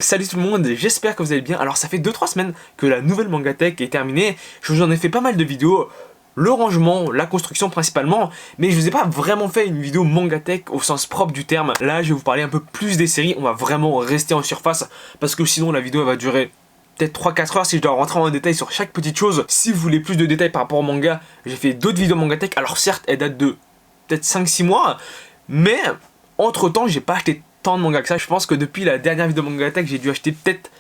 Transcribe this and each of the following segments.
Salut tout le monde, j'espère que vous allez bien. Alors ça fait 2-3 semaines que la nouvelle Mangatech est terminée. Je vous en ai fait pas mal de vidéos, le rangement, la construction principalement, mais je vous ai pas vraiment fait une vidéo Mangatech au sens propre du terme. Là je vais vous parler un peu plus des séries, on va vraiment rester en surface parce que sinon la vidéo elle va durer peut-être 3-4 heures si je dois rentrer en détail sur chaque petite chose. Si vous voulez plus de détails par rapport au manga, j'ai fait d'autres vidéos Mangatech. Alors certes elles datent de peut-être 5-6 mois, mais entre temps j'ai pas acheté tant de mangas que ça. Je pense que depuis la dernière vidéo Mangatech, j'ai dû acheter peut-être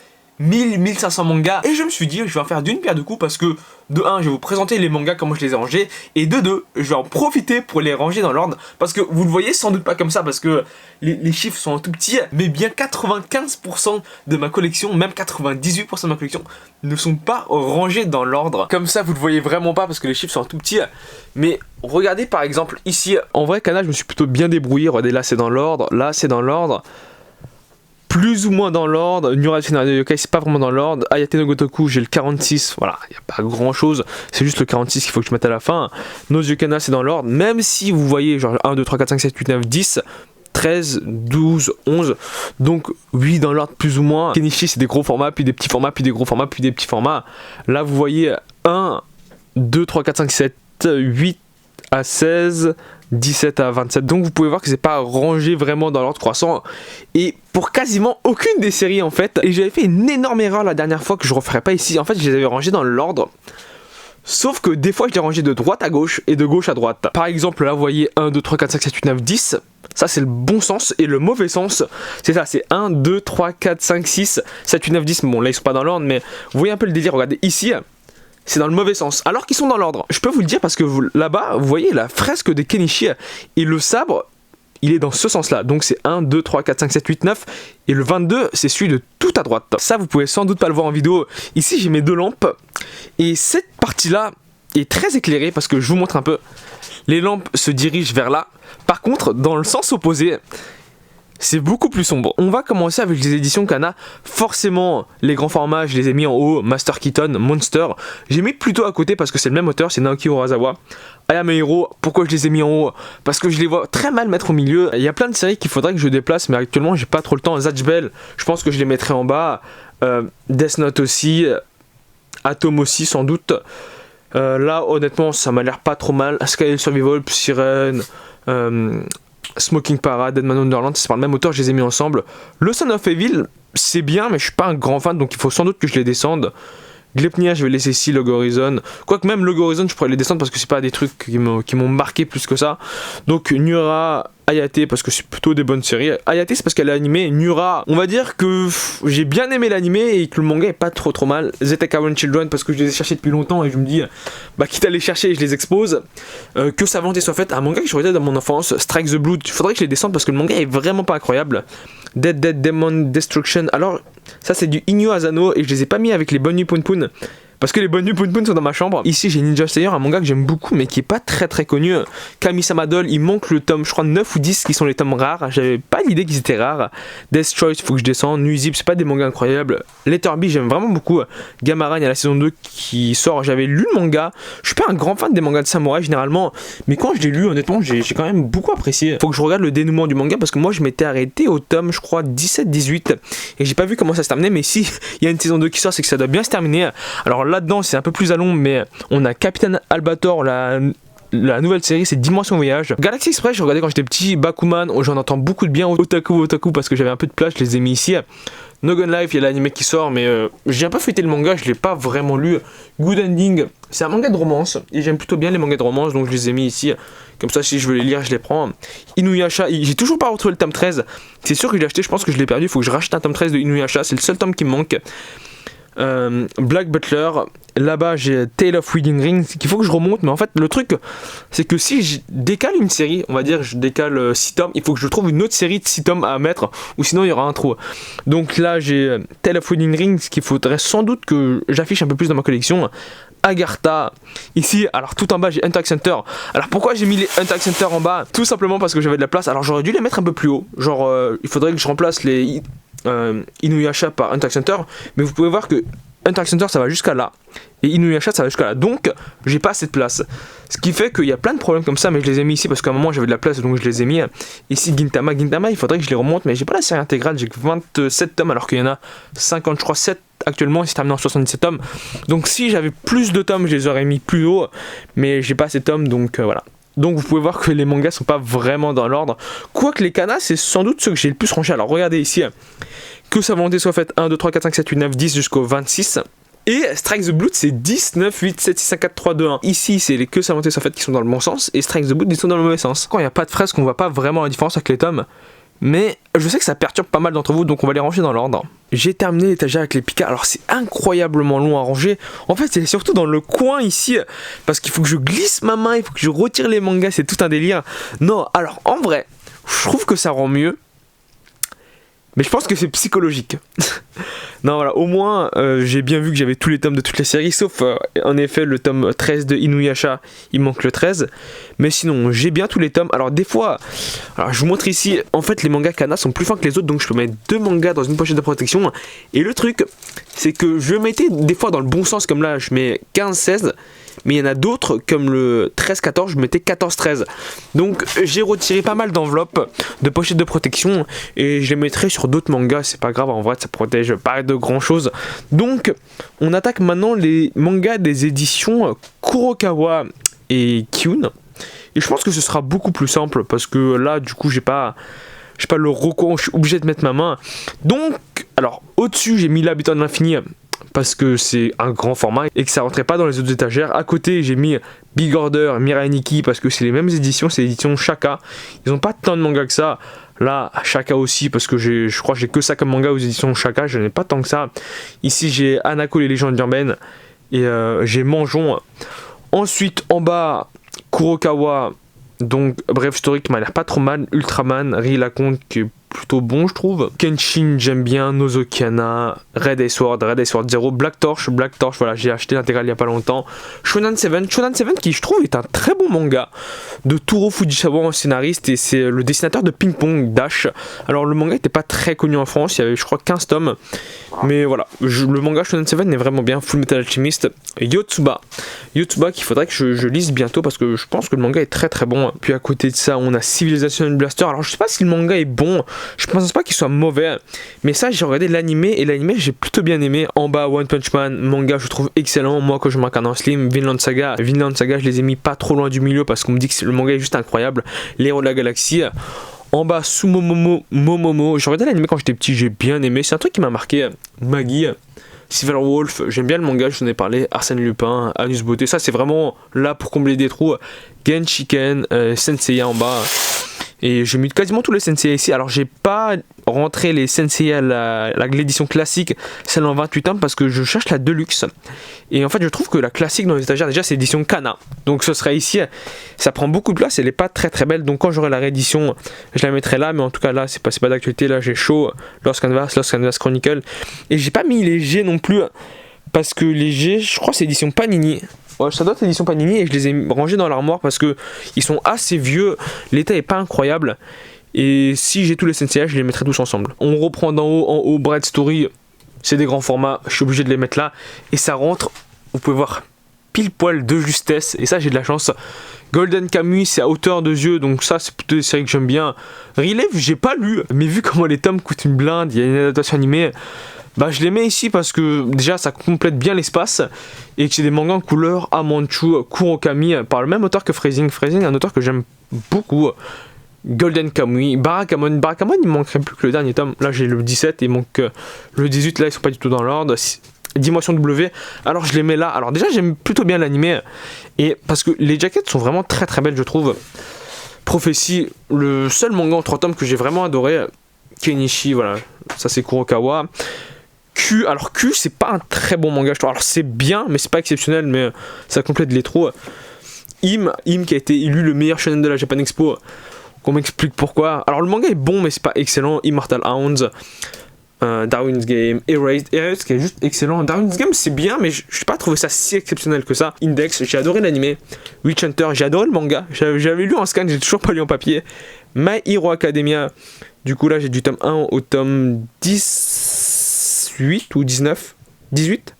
1000-1500 mangas. Et je me suis dit, je vais en faire d'une pierre deux coups parce que, de 1, je vais vous présenter les mangas comment je les ai rangés. Et de 2, je vais en profiter pour les ranger dans l'ordre. Parce que vous le voyez sans doute pas comme ça parce que les chiffres sont tout petits. Mais bien 95% de ma collection, même 98% de ma collection, ne sont pas rangés dans l'ordre. Comme ça, vous le voyez vraiment pas parce que les chiffres sont tout petits. Mais regardez par exemple ici. En vrai, Kana, je me suis plutôt bien débrouillé. Regardez, là c'est dans l'ordre, là c'est dans l'ordre. Plus ou moins dans l'ordre. Nura Scénario Yokai, c'est pas vraiment dans l'ordre. Ayate no Gotoku, j'ai le 46. Voilà, il n'y a pas grand chose. C'est juste le 46 qu'il faut que je mette à la fin. Nozukana, c'est dans l'ordre. Même si vous voyez, genre 1, 2, 3, 4, 5, 7, 8, 9, 10, 13, 12, 11. Donc, oui, dans l'ordre plus ou moins. Kenichi, c'est des gros formats, puis des petits formats, puis des gros formats, puis des petits formats. Là, vous voyez 1, 2, 3, 4, 5, 7, 8 à 16. 17 à 27, donc vous pouvez voir que c'est pas rangé vraiment dans l'ordre croissant et pour quasiment aucune des séries en fait. Et j'avais fait une énorme erreur la dernière fois que je referai pas ici. En fait, je les avais rangés dans l'ordre, sauf que des fois je les rangeais de droite à gauche et de gauche à droite. Par exemple, là vous voyez 1, 2, 3, 4, 5, 7, 8, 9, 10. Ça c'est le bon sens et le mauvais sens, c'est ça, c'est 1, 2, 3, 4, 5, 6, 7, 8, 9, 10. Bon, là ils sont pas dans l'ordre, mais vous voyez un peu le délire. Regardez ici. C'est dans le mauvais sens, alors qu'ils sont dans l'ordre. Je peux vous le dire parce que là-bas, vous voyez la fresque des Kenichi et le sabre, il est dans ce sens-là. Donc c'est 1, 2, 3, 4, 5, 7, 8, 9. Et le 22, c'est celui de tout à droite. Ça, vous pouvez sans doute pas le voir en vidéo. Ici, j'ai mes deux lampes. Et cette partie-là est très éclairée parce que je vous montre un peu. Les lampes se dirigent vers là. Par contre, dans le sens opposé, c'est beaucoup plus sombre. On va commencer avec les éditions Kana. Forcément, les grands formats, je les ai mis en haut. Master Keaton, Monster. J'ai mis plutôt à côté parce que c'est le même auteur, c'est Naoki Urasawa. I Am a Hero, pourquoi je les ai mis en haut? Parce que je les vois très mal mettre au milieu. Il y a plein de séries qu'il faudrait que je déplace, mais actuellement, j'ai pas trop le temps. Zatch Bell, je pense que je les mettrai en bas. Death Note aussi. Atom aussi, sans doute. Là, honnêtement, ça m'a l'air pas trop mal. Sky Survival, Siren. Smoking Parade, Dead Man Wonderland, c'est par le même auteur, je les ai mis ensemble. Le Son of Evil, c'est bien, mais je suis pas un grand fan, donc il faut sans doute que je les descende. Glepnia, je vais laisser ici, Log Horizon. Quoique même Log Horizon, je pourrais les descendre parce que c'est pas des trucs qui m'ont marqué plus que ça. Donc Nura, Ayate, parce que c'est plutôt des bonnes séries. Ayate, c'est parce qu'elle est animée. Nura, on va dire que j'ai bien aimé l'animé et que le manga est pas trop mal. Zetaka One Children, parce que je les ai cherchés depuis longtemps et je me dis, bah quitte à les chercher, je les expose. Que sa volonté soit faite. Un manga que je regardais dans mon enfance, Strike the Blood, il faudrait que je les descende parce que le manga est vraiment pas incroyable. Dead Demon Destruction, alors ça c'est du Inyo Asano et je les ai pas mis avec les Bonne Poon Poon parce que les Bonne Poon Poon sont dans ma chambre. Ici j'ai Ninja Slayer, un manga que j'aime beaucoup mais qui est pas très connu. Kami-sama Doll, il manque le tome, je crois 9 ou 10 qui sont les tomes rares. J'avais pas l'idée qu'ils étaient rares. Death Choice, faut que je descende. Nuisible, c'est pas des mangas incroyables. Letterby, j'aime vraiment beaucoup. Gamara, il y a la saison 2 qui sort. J'avais lu le manga. Je suis pas un grand fan des mangas de samouraï généralement, mais quand je l'ai lu, honnêtement, j'ai quand même beaucoup apprécié. Faut que je regarde le dénouement du manga parce que moi je m'étais arrêté au tome, je crois 17-18 et j'ai pas vu comment ça se terminait. Mais si il y a une saison 2 qui sort, c'est que ça doit bien se terminer. Alors là-dedans, c'est un peu plus à long, mais on a Captain Albator, la nouvelle série, c'est Dimension Voyage. Galaxy Express, je regardais quand j'étais petit. Bakuman, j'en entends beaucoup de bien. Otaku, parce que j'avais un peu de place, je les ai mis ici. No Gun Life, il y a l'anime qui sort, mais j'ai un peu feuilleté le manga, je l'ai pas vraiment lu. Good Ending, c'est un manga de romance, et j'aime plutôt bien les mangas de romance, donc je les ai mis ici. Comme ça, si je veux les lire, je les prends. Inuyasha, j'ai toujours pas retrouvé le tome 13. C'est sûr que je l'ai acheté, je pense que je l'ai perdu. Il faut que je rachète un tome 13 de Inuyasha, c'est le seul tome qui me manque. Black Butler, là-bas j'ai Tale of Wedding Rings qu'il faut que je remonte, mais en fait le truc c'est que si je décale une série, on va dire je décale 6 tomes, il faut que je trouve une autre série de 6 tomes à mettre ou sinon il y aura un trou. Donc là j'ai Tale of Wedding Rings qu'il faudrait sans doute que j'affiche un peu plus dans ma collection. Agartha, ici, alors tout en bas j'ai Hunter x Hunter. Alors pourquoi j'ai mis les Hunter x Hunter en bas? Tout simplement parce que j'avais de la place, alors j'aurais dû les mettre un peu plus haut, genre il faudrait que je remplace les Inuyasha par Hunter x Hunter, mais vous pouvez voir que Hunter x Hunter ça va jusqu'à là, et Inuyasha ça va jusqu'à là, donc j'ai pas assez de place. Ce qui fait qu'il y a plein de problèmes comme ça, mais je les ai mis ici parce qu'à un moment j'avais de la place, donc je les ai mis. Ici Gintama, il faudrait que je les remonte, mais j'ai pas la série intégrale, j'ai que 27 tomes alors qu'il y en a 50, je crois 7 actuellement, c'est terminé en 77 tomes. Donc si j'avais plus de tomes, je les aurais mis plus haut, mais j'ai pas assez de tomes, donc voilà. Donc vous pouvez voir que les mangas sont pas vraiment dans l'ordre. Quoique les kanas, c'est sans doute ceux que j'ai le plus rangé. Alors regardez ici, que sa volonté soit faite 1, 2, 3, 4, 5, 7, 8, 9, 10 jusqu'au 26. Et Strike the Blood, c'est 10, 9, 8, 7, 6, 5, 4, 3, 2, 1. Ici, c'est les que sa volonté soit faite qui sont dans le bon sens. Et Strike the Blood, ils sont dans le mauvais sens. Quand il n'y a pas de fresque, on voit pas vraiment la différence avec les tomes. Mais je sais que ça perturbe pas mal d'entre vous, donc on va les ranger dans l'ordre. J'ai terminé l'étagère avec les Pika. Alors c'est incroyablement long à ranger. En fait c'est surtout dans le coin ici, parce qu'il faut que je glisse ma main, il faut que je retire les mangas, c'est tout un délire. Non, alors en vrai, je trouve que ça rend mieux. Mais je pense que c'est psychologique. Non voilà, au moins j'ai bien vu que j'avais tous les tomes de toutes les séries, sauf en effet le tome 13 de Inuyasha, il manque le 13. Mais sinon j'ai bien tous les tomes. Alors des fois, alors je vous montre ici, en fait les mangas Kana sont plus fins que les autres, donc je peux mettre 2 mangas dans une pochette de protection. Et le truc, c'est que je mettais des fois dans le bon sens, comme là je mets 15-16. Mais il y en a d'autres, comme le 13-14, je mettais 14-13. Donc j'ai retiré pas mal d'enveloppes, de pochettes de protection, et je les mettrai sur d'autres mangas, c'est pas grave, en vrai ça protège pas de grand chose. Donc on attaque maintenant les mangas des éditions Kurokawa et Kyun. Et je pense que ce sera beaucoup plus simple, parce que là du coup j'ai pas le recours, je suis obligé de mettre ma main. Donc, alors au-dessus j'ai mis l'habitant de l'infini, parce que c'est un grand format et que ça rentrait pas dans les autres étagères. À côté j'ai mis Big Order, Mirai Nikki, parce que c'est les mêmes éditions, c'est l'édition Shaka. Ils ont pas tant de mangas que ça. Là Shaka aussi, parce que je crois que j'ai que ça comme manga aux éditions Shaka, je n'ai pas tant que ça. Ici j'ai Hanako les légendes urbaines et j'ai Manjon. Ensuite en bas Kurokawa, donc Brave Story qui m'a l'air pas trop mal, Ultraman, Rilaconte qui est plutôt bon je trouve, Kenshin j'aime bien, Nozokiana, Red Ice Sword 0, Black Torch, voilà j'ai acheté l'intégrale il y a pas longtemps, Shonen 7 qui je trouve est un très bon manga de Turo Fujisawa en scénariste, et c'est le dessinateur de Ping Pong Dash. Alors le manga était pas très connu en France, il y avait je crois 15 tomes, mais voilà, le manga Shonen 7 est vraiment bien. Full Metal Alchemist, Yotsuba qu'il faudrait que je lise bientôt, parce que je pense que le manga est très très bon. Puis à côté de ça on a Civilization Blaster. Alors je sais pas si le manga est bon, je pense pas qu'il soit mauvais, mais ça j'ai regardé l'animé, et l'animé j'ai plutôt bien aimé. En bas One Punch Man, manga je trouve excellent, moi quand je m'incarne en Slim. Vinland Saga je les ai mis pas trop loin du milieu, parce qu'on me dit que le manga est juste incroyable. Les héros de la galaxie. En bas Sumomomo Momomo, j'ai regardé l'animé quand j'étais petit, j'ai bien aimé, c'est un truc qui m'a marqué. Maggie, Silver Wolf, j'aime bien le manga, je vous en ai parlé. Arsène Lupin, Anus Beauté, ça c'est vraiment là pour combler des trous. Genshiken, Senseiya en bas. Et j'ai mis quasiment tous les Senseiya ici. Alors j'ai pas rentré les Senseiya l'édition classique, celle en 28 tomes, parce que je cherche la Deluxe. Et en fait je trouve que la classique dans les étagères déjà c'est l'édition Kana. Donc ce serait ici, ça prend beaucoup de place, elle est pas très très belle. Donc quand j'aurai la réédition je la mettrai là, mais en tout cas là c'est pas d'actualité. Là j'ai chaud, Lost Canvas Chronicle. Et j'ai pas mis les G non plus, parce que les G je crois c'est édition Panini. Ouais, ça doit être édition Panini, et je les ai rangés dans l'armoire parce que ils sont assez vieux, l'état est pas incroyable, et si j'ai tous les Senseiya je les mettrai tous ensemble. On reprend d'en haut, en haut Bright Story, c'est des grands formats, je suis obligé de les mettre là, et ça rentre, vous pouvez voir, pile poil de justesse, et ça j'ai de la chance. Golden Kamuy c'est à hauteur de yeux, donc ça c'est plutôt des séries que j'aime bien. Relive j'ai pas lu, mais vu comment les tomes coûtent une blinde, il y a une adaptation animée, bah je les mets ici parce que déjà ça complète bien l'espace, et que c'est des mangas en couleur Amanchu Kurokami par le même auteur que Freezing, un auteur que j'aime beaucoup. Golden Kamuy, Barakamon, il manquerait plus que le dernier tome, là j'ai le 17 et il manque le 18, là ils sont pas du tout dans l'ordre. Dimension W, alors je les mets là. Alors déjà j'aime plutôt bien l'animé, et parce que les jaquettes sont vraiment très très belles je trouve. Prophétie, le seul manga en 3 tomes que j'ai vraiment adoré. Kenichi, voilà, ça c'est Kurokawa. Q, alors Q c'est pas un très bon manga je trouve, alors c'est bien mais c'est pas exceptionnel, mais ça complète les trous. Im qui a été élu le meilleur shonen de la Japan Expo, qu'on m'explique pourquoi. Alors le manga est bon mais c'est pas excellent. Immortal Hounds, Darwin's Game, Erased qui est juste excellent. Darwin's Game c'est bien mais je n'ai pas trouvé ça si exceptionnel que ça. Index, j'ai adoré l'animé. Witch Hunter, j'ai adoré le manga, j'avais lu en scan, j'ai toujours pas lu en papier. My Hero Academia, du coup là j'ai du tome 1 au tome 18 ou 19, 18,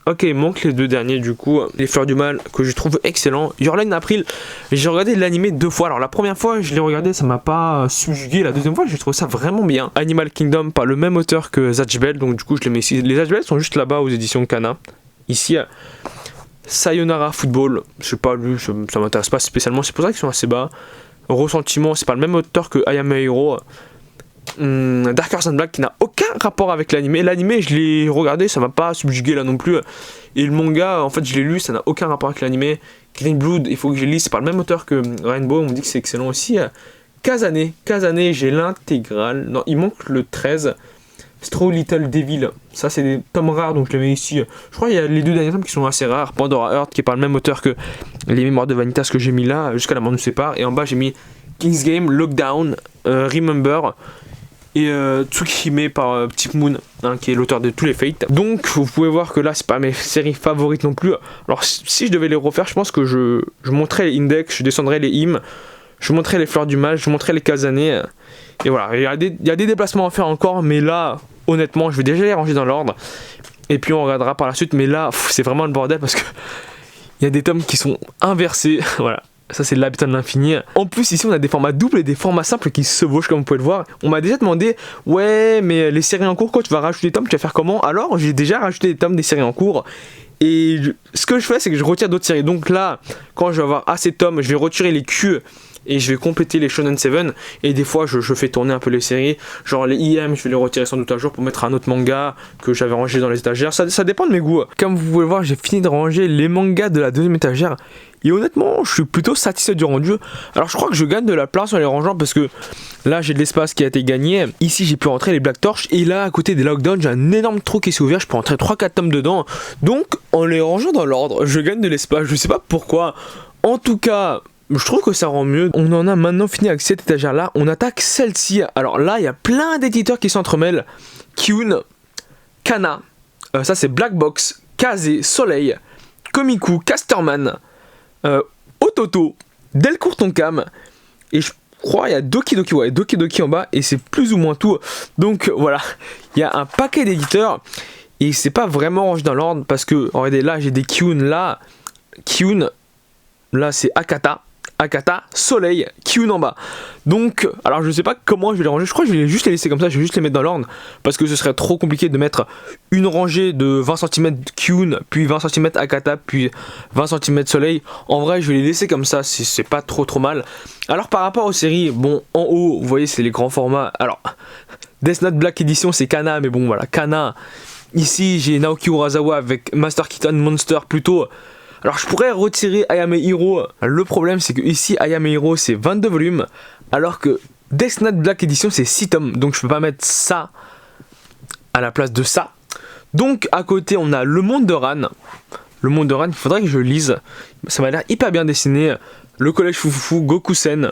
Ok, il manque les deux derniers du coup. Les Fleurs du Mal que je trouve excellent. Your Line April, j'ai regardé l'animé 2 fois. Alors la première fois je l'ai regardé, ça m'a pas subjugué. La deuxième fois j'ai trouvé ça vraiment bien. Animal Kingdom par le même auteur que Zatch Bell, donc du coup je les mets ici. Les Zatch Bell sont juste là-bas aux éditions Kana. Ici, Sayonara Football, je sais pas lu, ça m'intéresse pas spécialement, c'est pour ça qu'ils sont assez bas. Ressentiment, c'est pas le même auteur que I Am a Hero. Dark Horse and Black qui n'a aucun rapport avec l'animé. L'animé, je l'ai regardé, ça m'a pas subjugué là non plus. Et le manga, en fait, je l'ai lu, ça n'a aucun rapport avec l'animé. Green Blood, il faut que je le lise, c'est pas le même auteur que Rainbow, on me dit que c'est excellent aussi. Kazane, j'ai l'intégrale. Non, il manque le 13. Straw Little Devil, ça c'est des tomes rares donc je les mets ici. Je crois qu'il y a les deux derniers tomes qui sont assez rares. Pandora Heart qui est pas le même auteur que les Mémoires de Vanitas que j'ai mis là, jusqu'à la mort nous sépare. Et en bas j'ai mis King's Game, Lockdown, Remember et Tsukihime par Type Moon, hein, qui est l'auteur de tous les Fates. Donc vous pouvez voir que là c'est pas mes séries favorites non plus. Alors si je devais les refaire, je pense que je montrais les Index, je descendrais les hymnes, je montrais les Fleurs du Mal, je montrais les Kazane. Et voilà, il y a des déplacements à faire encore, mais là, honnêtement, je vais déjà les ranger dans l'ordre. Et puis on regardera par la suite, mais là, c'est vraiment le bordel parce que il y a des tomes qui sont inversés. Voilà, ça c'est l'habitat de l'infini. En plus, ici, on a des formats doubles et des formats simples qui se chevauchent, comme vous pouvez le voir. On m'a déjà demandé, ouais, mais les séries en cours, quand tu vas rajouter des tomes, tu vas faire comment? Alors, j'ai déjà rajouté des tomes des séries en cours. Et ce que je fais, c'est que je retire d'autres séries. Donc là, quand je vais avoir assez de tomes, je vais retirer les Q et je vais compléter les Shonen 7. Et des fois, je fais tourner un peu les séries. Genre les IM, je vais les retirer sans doute un jour pour mettre un autre manga que j'avais rangé dans les étagères. Ça dépend de mes goûts. Comme vous pouvez le voir, j'ai fini de ranger les mangas de la deuxième étagère. Et honnêtement, je suis plutôt satisfait du rendu. Alors je crois que je gagne de la place en les rangeant parce que là j'ai de l'espace qui a été gagné. Ici j'ai pu rentrer les Black Torch. Et là à côté des Lockdown, j'ai un énorme trou qui s'est ouvert. Je peux rentrer 3-4 tomes dedans. Donc en les rangeant dans l'ordre, je gagne de l'espace. Je sais pas pourquoi. En tout cas, je trouve que ça rend mieux. On en a maintenant fini avec cette étagère là. On attaque celle-ci. Alors là il y a plein d'éditeurs qui s'entremêlent. Kyun, Kana, ça c'est Black Box, Kaze, Soleil, Komiku, Casterman, Ototo, Delcourt Tonkam, et je crois il y a Doki Doki, ouais, Doki Doki en bas, et c'est plus ou moins tout. Donc voilà, il y a un paquet d'éditeurs, et c'est pas vraiment rangé dans l'ordre, parce que, regardez, là j'ai des Kyun, là c'est Akata, Soleil, Kyun en bas. Donc, alors je sais pas comment je vais les ranger. Je crois que je vais juste les laisser comme ça. Je vais juste les mettre dans l'ordre. Parce que ce serait trop compliqué de mettre une rangée de 20 cm Kyun, puis 20 cm Akata, puis 20 cm Soleil. En vrai, je vais les laisser comme ça. C'est pas trop mal. Alors, par rapport aux séries, bon, en haut, vous voyez, c'est les grands formats. Alors, Death Note Black Edition, c'est Kana. Mais bon, voilà, Kana. Ici, j'ai Naoki Urasawa avec Master Keaton Monster plutôt. Alors je pourrais retirer I Am a Hero. Le problème c'est que ici I Am a Hero c'est 22 volumes. Alors que Death Note Black Edition c'est 6 tomes. Donc je peux pas mettre ça à la place de ça. Donc à côté on a Le Monde de Ran. Le Monde de Ran, il faudrait que je lise. Ça m'a l'air hyper bien dessiné. Le Collège Fufufu, Gokusen,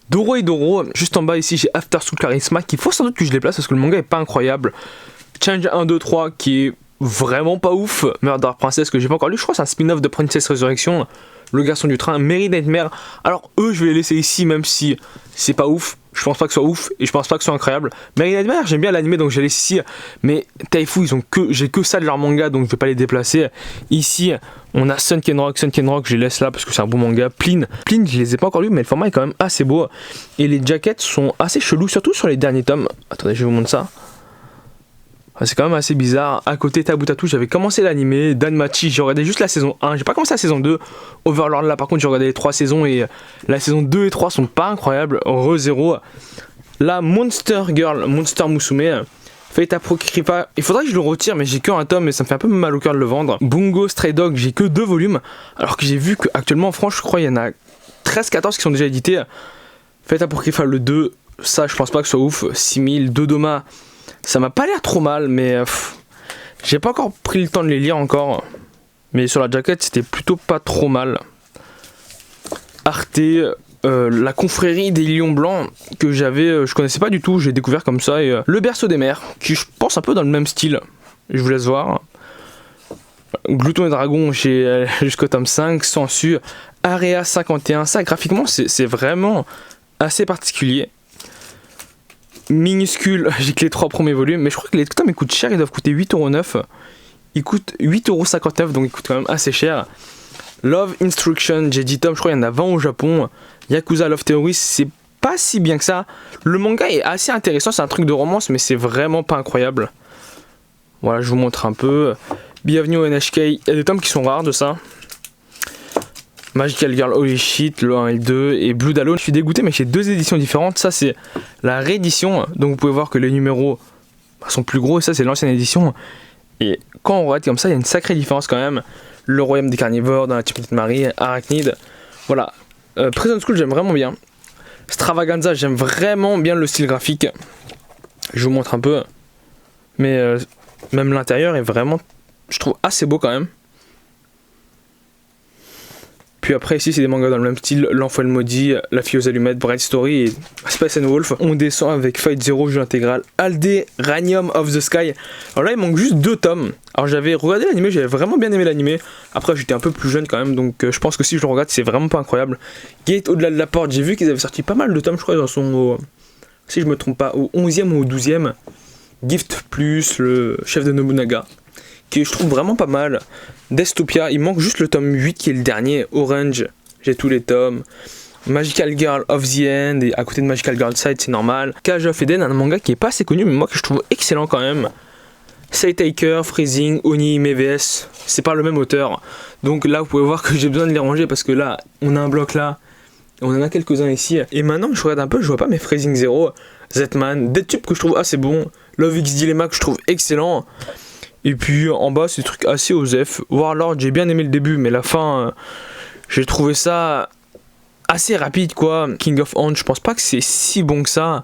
Doro et Doro. Juste en bas ici j'ai After School Charisma qu'il faut sans doute que je les place parce que le manga est pas incroyable. Change 1, 2, 3 qui est vraiment pas ouf. Murder Princess que j'ai pas encore lu, je crois que c'est un spin-off de Princess Resurrection. Le Garçon du Train, Merry Nightmare. Alors eux je vais les laisser ici même si c'est pas ouf. Je pense pas que ce soit ouf et je pense pas que ce soit incroyable. Merry Nightmare j'aime bien l'animé donc je les laisse ici. Mais Taifu j'ai que ça de leur manga donc je vais pas les déplacer. Ici on a Sunken Rock, je les laisse là parce que c'est un bon manga. Plin je les ai pas encore lus mais le format est quand même assez beau. Et les jackets sont assez chelous surtout sur les derniers tomes. Attendez je vous montre ça. C'est quand même assez bizarre. À côté Tabutatu, j'avais commencé l'animé. Danmachi, j'ai regardé juste la saison 1. J'ai pas commencé la saison 2. Overlord, là par contre, j'ai regardé les 3 saisons et la saison 2 et 3 sont pas incroyables. Re-Zero. Là, Monster Girl, Monster Musume. Fate Apocrypha. Il faudrait que je le retire, mais j'ai qu'un tome et ça me fait un peu mal au cœur de le vendre. Bungo Stray Dog, j'ai que 2 volumes. Alors que j'ai vu qu'actuellement en France, je crois, il y en a 13-14 qui sont déjà édités. Fate Apocrypha, le 2, ça, je pense pas que ce soit ouf. 6000, Dodoma. Ça m'a pas l'air trop mal, mais j'ai pas encore pris le temps de les lire encore. Mais sur la jaquette, c'était plutôt pas trop mal. Arte, la confrérie des lions blancs que je connaissais pas du tout, j'ai découvert comme ça. Et le berceau des mers, qui je pense un peu dans le même style. Je vous laisse voir. Glouton et Dragon, j'ai jusqu'au tome 5, Sensu, Area 51. Ça, graphiquement, c'est vraiment assez particulier. Minuscule, j'ai que les 3 premiers volumes, mais je crois que les tomes ils coûtent cher, ils doivent coûter 8,9€. Il coûte 8,59€, donc il coûte quand même assez cher. Love Instruction, j'ai 10 tomes, je crois qu'il y en a 20 au Japon. Yakuza Love Theory, c'est pas si bien que ça. Le manga est assez intéressant, c'est un truc de romance, mais c'est vraiment pas incroyable. Voilà, je vous montre un peu. Bienvenue au NHK, il y a des tomes qui sont rares de ça. Magical Girl Holy Shit, le 1 et le 2, et Blue Dalone. Je suis dégoûté, mais j'ai 2 éditions différentes. Ça, c'est la réédition, donc vous pouvez voir que les numéros sont plus gros, et ça, c'est l'ancienne édition. Et quand on regarde comme ça, il y a une sacrée différence quand même. Le Royaume des Carnivores, dans la Petite Marie, Arachnid. Voilà. Prison School, j'aime vraiment bien. Stravaganza, j'aime vraiment bien le style graphique. Je vous montre un peu. Mais même l'intérieur est vraiment, je trouve, assez beau quand même. Puis après ici c'est des mangas dans le même style, L'Enfant le Maudit, La Fille aux Allumettes, Bright Story et Space and Wolf. On descend avec Fight Zero, jeu intégral, Alderanium of the Sky. Alors là il manque juste 2 tomes. Alors j'avais regardé l'animé, j'avais vraiment bien aimé l'animé. Après j'étais un peu plus jeune quand même, donc je pense que si je le regarde c'est vraiment pas incroyable. Gate au-delà de la porte, j'ai vu qu'ils avaient sorti pas mal de tomes, je crois, dans son, si je me trompe pas, au 11e ou au 12e. Gift plus le chef de Nobunaga, qui je trouve vraiment pas mal. Dystopia, il manque juste le tome 8 qui est le dernier. Orange, j'ai tous les tomes. Magical Girl of the End, et à côté de Magical Girl Side, c'est normal. Cage of Eden, un manga qui est pas assez connu, mais moi que je trouve excellent quand même. Say Taker, Freezing, Oni, MVS, c'est pas le même auteur. Donc là, vous pouvez voir que j'ai besoin de les ranger parce que là, on a un bloc là, on en a quelques-uns ici. Et maintenant que je regarde un peu, je vois pas mes Freezing Zero, Z-Man, Deadtube que je trouve assez bon, Love X Dilemma que je trouve excellent. Et puis en bas, c'est des trucs assez osef. Warlord, j'ai bien aimé le début, mais la fin, j'ai trouvé ça assez rapide quoi. King of Hand, je pense pas que c'est si bon que ça.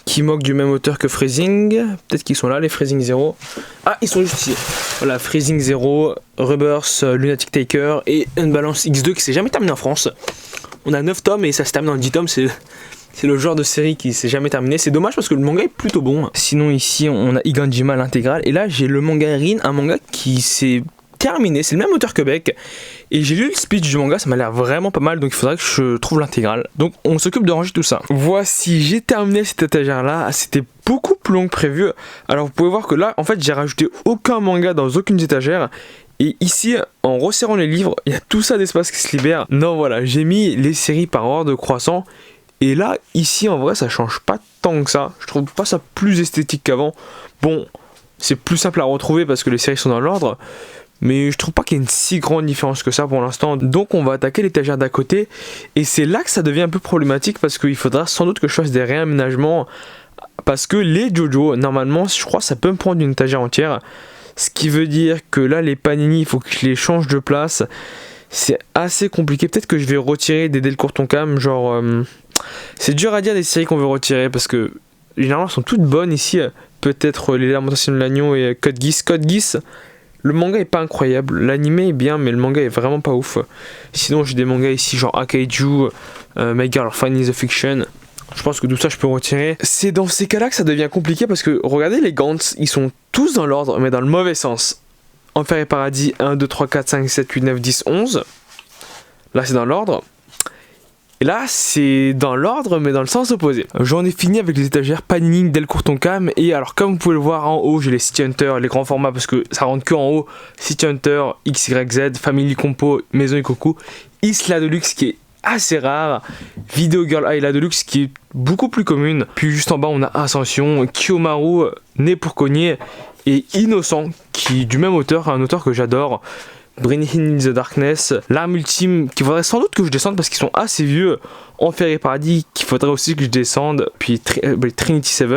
Qui moque du même auteur que Freezing. Peut-être qu'ils sont là, les Freezing Zero. Ah, ils sont juste ici. Voilà, Freezing Zero, Rebirth, Lunatic Taker et Unbalance X2 qui s'est jamais terminé en France. On a 9 tomes et ça se termine en 10 tomes, c'est le genre de série qui s'est jamais terminé. C'est dommage parce que le manga est plutôt bon. Sinon ici on a Iganjima l'intégrale. Et là j'ai le manga Rin, un manga qui s'est terminé. C'est le même auteur que Beck. Et j'ai lu le speech du manga, ça m'a l'air vraiment pas mal. Donc il faudrait que je trouve l'intégrale. Donc on s'occupe de ranger tout ça. Voici, j'ai terminé cette étagère là. C'était beaucoup plus long que prévu. Alors vous pouvez voir que là en fait j'ai rajouté aucun manga dans aucune étagère. Et ici, en resserrant les livres, il y a tout ça d'espace qui se libère. Non voilà, j'ai mis les séries par ordre croissant. Et là, ici, en vrai, ça change pas tant que ça. Je trouve pas ça plus esthétique qu'avant. Bon, c'est plus simple à retrouver parce que les séries sont dans l'ordre. Mais je trouve pas qu'il y ait une si grande différence que ça pour l'instant. Donc on va attaquer l'étagère d'à côté. Et c'est là que ça devient un peu problématique parce qu'il faudra sans doute que je fasse des réaménagements. Parce que les JoJo, normalement, je crois ça peut me prendre une étagère entière. Ce qui veut dire que là, les Panini, il faut que je les change de place. C'est assez compliqué. Peut-être que je vais retirer des Delcourt Tonkam, genre... C'est dur à dire des séries qu'on veut retirer parce que généralement elles sont toutes bonnes ici. Peut-être Les Lamentations de l'Agneau et Code Geass. Code Geass, le manga est pas incroyable. L'anime est bien, mais le manga est vraiment pas ouf. Sinon, j'ai des mangas ici genre Akaiju, My Girl Finding the Fiction. Je pense que tout ça je peux retirer. C'est dans ces cas-là que ça devient compliqué parce que regardez les Gantz, ils sont tous dans l'ordre, mais dans le mauvais sens. Enfer et Paradis 1, 2, 3, 4, 5, 7, 8, 9, 10, 11. Là, c'est dans l'ordre. Et là, c'est dans l'ordre, mais dans le sens opposé. J'en ai fini avec les étagères Panini, Delcourt Tonkam. Et alors, comme vous pouvez le voir en haut, j'ai les City Hunter, les grands formats, parce que ça rentre que en haut. City Hunter, XYZ, Family Compo, Maison Ikoku, Isla Deluxe, qui est assez rare. Video Girl Isla Deluxe, qui est beaucoup plus commune. Puis juste en bas, on a Ascension, Kiyomaru, Né pour cogner, et Innocent, qui est du même auteur, un auteur que j'adore. Bring in the Darkness, L'Arme Ultime, qu'il faudrait sans doute que je descende parce qu'ils sont assez vieux. Enfer et Paradis, qu'il faudrait aussi que je descende. Puis Trinity 7,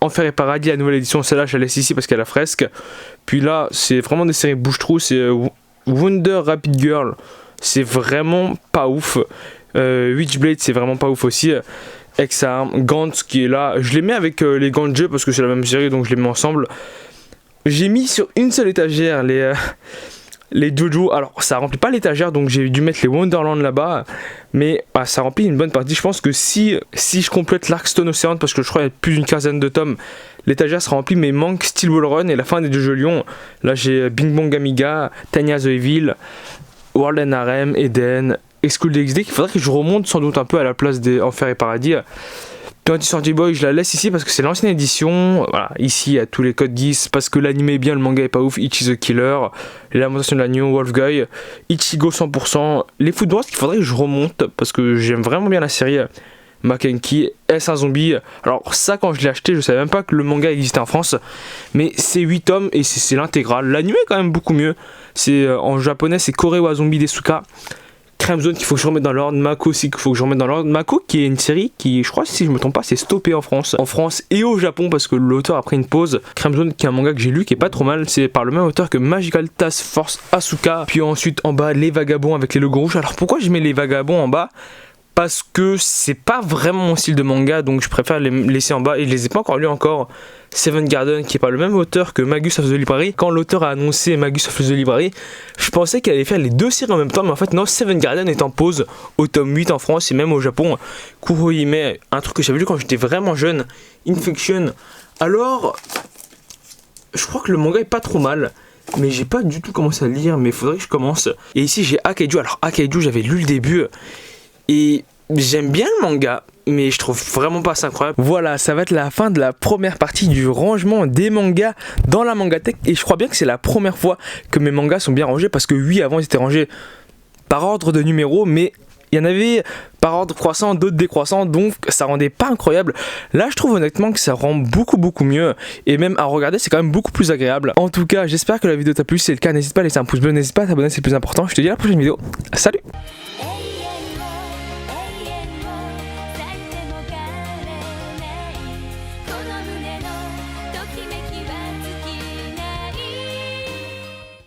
Enfer et Paradis, la nouvelle édition, celle-là je la laisse ici parce qu'elle a la fresque. Puis là, c'est vraiment des séries bouche-trou, c'est Wonder Rapid Girl, c'est vraiment pas ouf. Witchblade, c'est vraiment pas ouf aussi. X-Arm, Gantz qui est là, je les mets avec les Gantz Jeux parce que c'est la même série donc je les mets ensemble. J'ai mis sur une seule étagère les JoJo, alors ça remplit pas l'étagère donc j'ai dû mettre les Wonderland là-bas, mais ça remplit une bonne partie. Je pense que si je complète l'arc Stone Ocean, parce que je crois qu'il y a plus d'une quinzaine de tomes, l'étagère sera remplie, mais il manque Steel Ball Run et la fin des JoJo Lion. Là j'ai Bing Bong Amiga, Tanya the Evil, World and Harem, Eden, Exclude XD, qu'il faudrait que je remonte sans doute un peu à la place des Enfer et Paradis. Twenty Century Boy, je la laisse ici parce que c'est l'ancienne édition. Voilà, ici il y a tous les codes 10 parce que l'anime est bien, le manga est pas ouf. Ichi the Killer, les lamentations de l'agneau, Wolf Guy, Ichigo 100%. Les Food Wars qu'il faudrait que je remonte parce que j'aime vraiment bien la série. Makenki, est-ce un zombie? Alors ça, quand je l'ai acheté, je savais même pas que le manga existait en France, mais c'est 8 tomes et c'est l'intégrale. L'anime est quand même beaucoup mieux. C'est en japonais, c'est Kore wa Zombie Desuka. Crème Zone qu'il faut que je remette dans l'ordre, Mako aussi qu'il faut que je remette dans l'ordre. Mako qui est une série qui, je crois si je me trompe pas, c'est stoppé en France et au Japon parce que l'auteur a pris une pause. Crème Zone qui est un manga que j'ai lu qui est pas trop mal, c'est par le même auteur que Magical Task Force Asuka. Puis ensuite en bas les vagabonds avec les logos rouges. Alors pourquoi je mets les vagabonds en bas? Parce que c'est pas vraiment mon style de manga, donc je préfère les laisser en bas et je les ai pas encore lus encore. Seven Garden qui est par le même auteur que Magus of the Library. Quand l'auteur a annoncé Magus of the Library, je pensais qu'il allait faire les deux séries en même temps, mais en fait non, Seven Garden est en pause au tome 8 en France et même au Japon. Kurohime, un truc que j'avais lu quand j'étais vraiment jeune. Infection. Alors, je crois que le manga est pas trop mal, mais j'ai pas du tout commencé à le lire, mais faudrait que je commence. Et ici j'ai Akaiju. Alors Akaiju, j'avais lu le début et j'aime bien le manga, mais je trouve vraiment pas ça incroyable. Voilà, ça va être la fin de la première partie du rangement des mangas dans la Mangatech. Et je crois bien que c'est la première fois que mes mangas sont bien rangés, parce que oui, avant ils étaient rangés par ordre de numéro, mais il y en avait par ordre croissant, d'autres décroissant, donc ça rendait pas incroyable. Là, je trouve honnêtement que ça rend beaucoup mieux, et même à regarder, c'est quand même beaucoup plus agréable. En tout cas, j'espère que la vidéo t'a plu. Si c'est le cas, n'hésite pas à laisser un pouce bleu, n'hésite pas à t'abonner, c'est le plus important. Je te dis à la prochaine vidéo. Salut!